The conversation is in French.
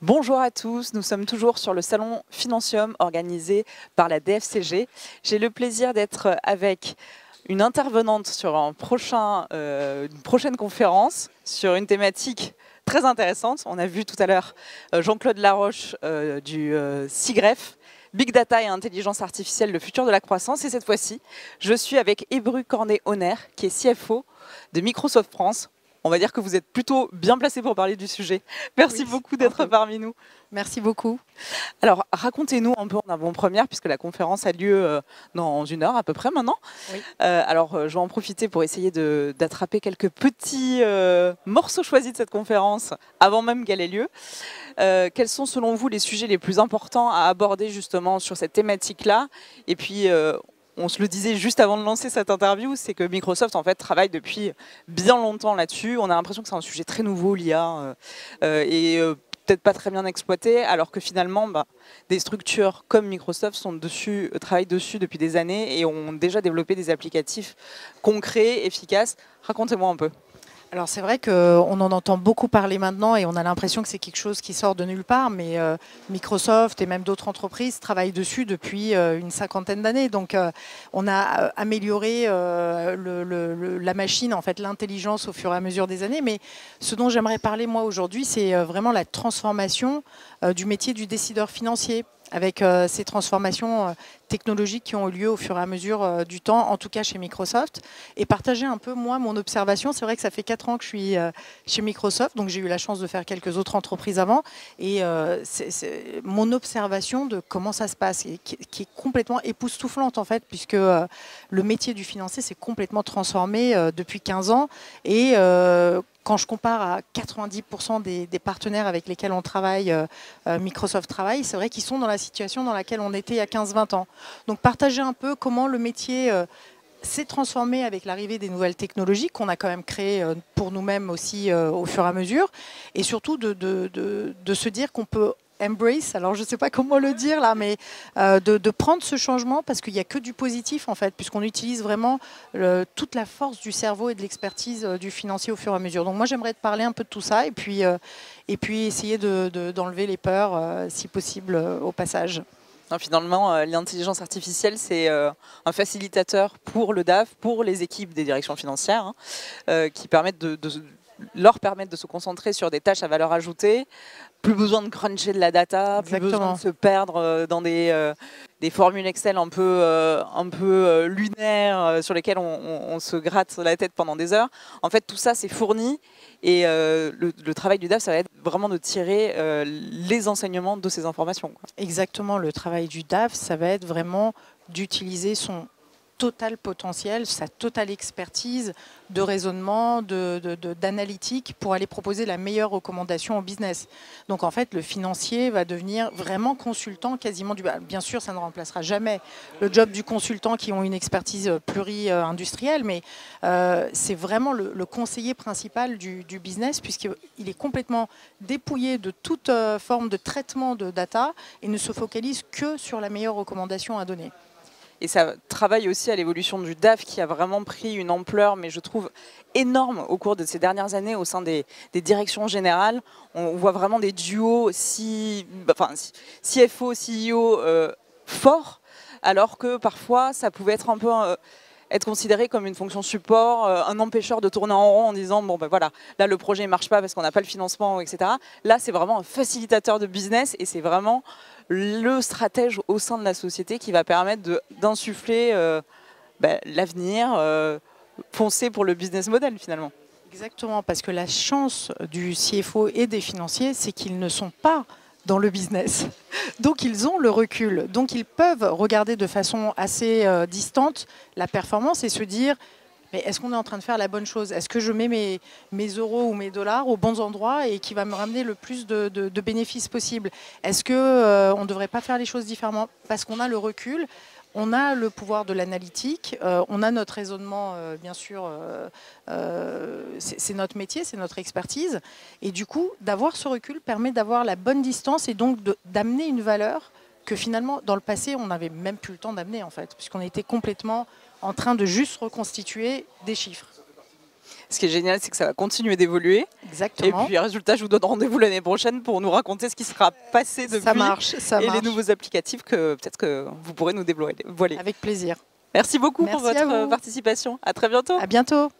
Bonjour à tous, nous sommes toujours sur le salon Financium organisé par la DFCG. J'ai le plaisir d'être avec une intervenante sur une prochaine conférence sur une thématique très intéressante. On a vu tout à l'heure Jean-Claude Laroche du SIGREF, Big Data et Intelligence Artificielle, le futur de la croissance. Et cette fois-ci, je suis avec Ebru Cornet-Honner, qui est CFO de Microsoft France. On va dire que vous êtes plutôt bien placé pour parler du sujet. Merci beaucoup d'être parmi nous. Merci beaucoup. Alors, racontez-nous un peu en avant-première, puisque la conférence a lieu dans 1 heure à peu près maintenant. Oui. Alors, je vais en profiter pour essayer d'attraper quelques petits morceaux choisis de cette conférence avant même qu'elle ait lieu. Quels sont, selon vous, les sujets les plus importants à aborder justement sur cette thématique-là? Et puis, on se le disait juste avant de lancer cette interview, c'est que Microsoft en fait travaille depuis bien longtemps là-dessus. On a l'impression que c'est un sujet très nouveau, l'IA, et peut-être pas très bien exploité, alors que finalement, des structures comme Microsoft travaillent dessus depuis des années et ont déjà développé des applicatifs concrets, efficaces. Racontez-moi un peu. Alors c'est vrai qu'on en entend beaucoup parler maintenant et on a l'impression que c'est quelque chose qui sort de nulle part, mais Microsoft et même d'autres entreprises travaillent dessus depuis une 50aine d'années. Donc on a amélioré la machine, en fait l'intelligence au fur et à mesure des années. Mais ce dont j'aimerais parler moi aujourd'hui, c'est vraiment la transformation du métier du décideur financier, avec ces transformations technologiques qui ont eu lieu au fur et à mesure du temps, en tout cas chez Microsoft, et partager un peu, moi, mon observation. C'est vrai que ça fait 4 ans que je suis chez Microsoft, donc j'ai eu la chance de faire quelques autres entreprises avant, et c'est mon observation de comment ça se passe, et qui est complètement époustouflante, en fait, puisque le métier du financier s'est complètement transformé depuis 15 ans, et quand je compare à 90% des partenaires avec lesquels on travaille, Microsoft travaille, c'est vrai qu'ils sont dans la situation dans laquelle on était il y a 15-20 ans. Donc partager un peu comment le métier s'est transformé avec l'arrivée des nouvelles technologies qu'on a quand même créées pour nous-mêmes aussi au fur et à mesure, et surtout de se dire qu'on peut embrace, alors je ne sais pas comment le dire là, mais de prendre ce changement, parce qu'il n'y a que du positif en fait, puisqu'on utilise vraiment toute la force du cerveau et de l'expertise du financier au fur et à mesure. Donc moi j'aimerais te parler un peu de tout ça, et puis essayer d'enlever les peurs si possible au passage. Non, finalement, l'intelligence artificielle, c'est un facilitateur pour le DAF, pour les équipes des directions financières, qui leur permettent de se concentrer sur des tâches à valeur ajoutée. Plus besoin de cruncher de la data, Exactement. plus besoin de se perdre dans des formules Excel un peu lunaires sur lesquelles on se gratte la tête pendant des heures. En fait, tout ça, c'est fourni. Et le travail du DAF, ça va être vraiment de tirer les enseignements de ces informations, quoi. Exactement, le travail du DAF, ça va être vraiment d'utiliser son total potentiel, sa totale expertise de raisonnement, d'analytique pour aller proposer la meilleure recommandation au business. Donc en fait, le financier va devenir vraiment consultant quasiment du... Bien sûr, ça ne remplacera jamais le job du consultant qui ont une expertise pluri-industrielle, mais c'est vraiment le conseiller principal du business, puisqu'il est complètement dépouillé de toute forme de traitement de data et ne se focalise que sur la meilleure recommandation à donner. Et ça travaille aussi à l'évolution du DAF qui a vraiment pris une ampleur, mais je trouve énorme au cours de ces dernières années au sein des directions générales. On voit vraiment des duos CFO, CEO forts, alors que parfois ça pouvait être un peu... être considéré comme une fonction support, un empêcheur de tourner en rond en disant bon ben voilà, là le projet ne marche pas parce qu'on n'a pas le financement, etc. Là c'est vraiment un facilitateur de business et c'est vraiment le stratège au sein de la société qui va permettre d'insuffler l'avenir, foncer pour le business model finalement. Exactement, parce que la chance du CFO et des financiers, c'est qu'ils ne sont pas dans le business. Donc ils ont le recul, donc ils peuvent regarder de façon assez distante la performance et se dire mais est-ce qu'on est en train de faire la bonne chose? Est-ce que je mets mes euros ou mes dollars aux bons endroits et qui va me ramener le plus de bénéfices possible? Est-ce qu'on ne devrait pas faire les choses différemment? Parce qu'on a le recul, on a le pouvoir de l'analytique, on a notre raisonnement, bien sûr, c'est notre métier, c'est notre expertise. Et du coup, d'avoir ce recul permet d'avoir la bonne distance et donc d'amener une valeur que finalement, dans le passé, on n'avait même plus le temps d'amener, en fait, puisqu'on était complètement en train de juste reconstituer des chiffres. Ce qui est génial, c'est que ça va continuer d'évoluer. Exactement. Et puis, résultat, je vous donne rendez-vous l'année prochaine pour nous raconter ce qui sera passé depuis. Ça marche, et les nouveaux applicatifs que peut-être que vous pourrez nous dévoiler. Avec plaisir. Merci beaucoup pour votre participation. À très bientôt. À bientôt.